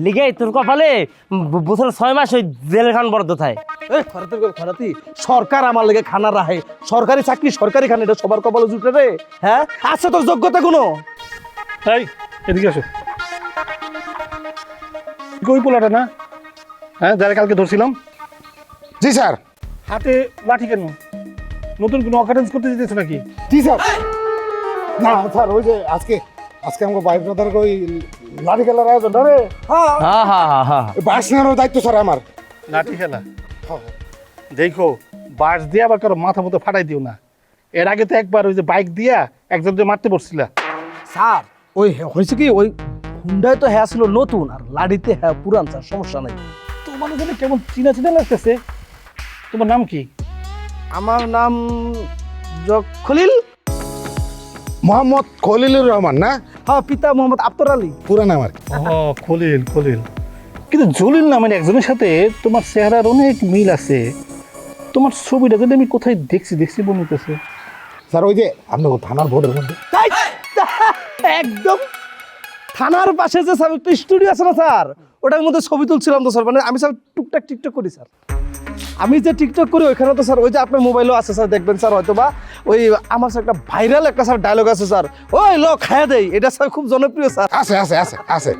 লিগে তোর কপালে বছর 6 মাস ওই জেলের খান বরাদ্দ থাকে। এই খরাতি সরকার আমার লেগে খানা রাখে, সরকারি চাকরি সরকারি খানা, এটা সবার কপালে জুটে রে। হ্যাঁ আছে তোর যোগ্যতা কোনো? এই এদিকে আসো। কই পোলাটা না, হ্যাঁ যারা কালকে ধরছিলাম? জি স্যার। হাতে লাঠি কেন? নতুন কোনো অকারেন্স করতে যেতেছে নাকি? জি স্যার। না স্যার, ওই যে আজকে আমাকে বাইক ব্রাদার ওই লাঠি খেলার আয়োজন রে। হ্যাঁ হ্যাঁ হ্যাঁ হ্যাঁ হ্যাঁ বাস নেওয়ার দায়িত্ব স্যার আমার। লাঠি খেলা? দেখো বাস দিয়ে আবার কারো মাথা মতো ফাটাই দিও না। এর আগে তো একবার ওই যে বাইক দিয়া একজনকে মারতে পড়ছিলা। স্যার ওই হয়েছে কি, ওই হুন্ডায় তো হ্যাঁ ছিল নতুন, আর লাড়িতে হ্যাঁ পুরান স্যার, সমস্যা নাই। তোমার যেন কেমন চিনা চিনা লাগতেছে। তোমার নাম কি? আমার নাম খলিল। মোহাম্মদ খলিলুর রহমান না? হ্যাঁ, পিতা মোহাম্মদ আফতার আলী। পুরা নাম আর কি। ও খলিল খলিল। কিন্তু জলিল নামের একজনের সাথে তোমার চেহারার অনেক মিল আছে। তোমার ছবিটা যদি আমি কোথায় দেখছি মনে হইতেছে। স্যার ওই যে আপনার থানার ভোটের মধ্যে। তাই একদম থানার পাশে যে স্যার একটা স্টুডিও আছে না স্যার, ওটার মধ্যে ছবি তুলছিলাম তো স্যার। মানে আমি স্যার টুকটাক টিকটক করি স্যার। আমি যে টিকটক করি ওইখানে তো স্যার ওই যে আপনার মোবাইলও আছে স্যার, দেখবেন স্যার হয়তো বা ওই আমার স্যার একটা ভাইরাল একটা স্যার ডায়লগ আছে স্যার, ওই লোক খায়া দেয়, এটা স্যার খুব জনপ্রিয় স্যার। আছে আছে আছে আছে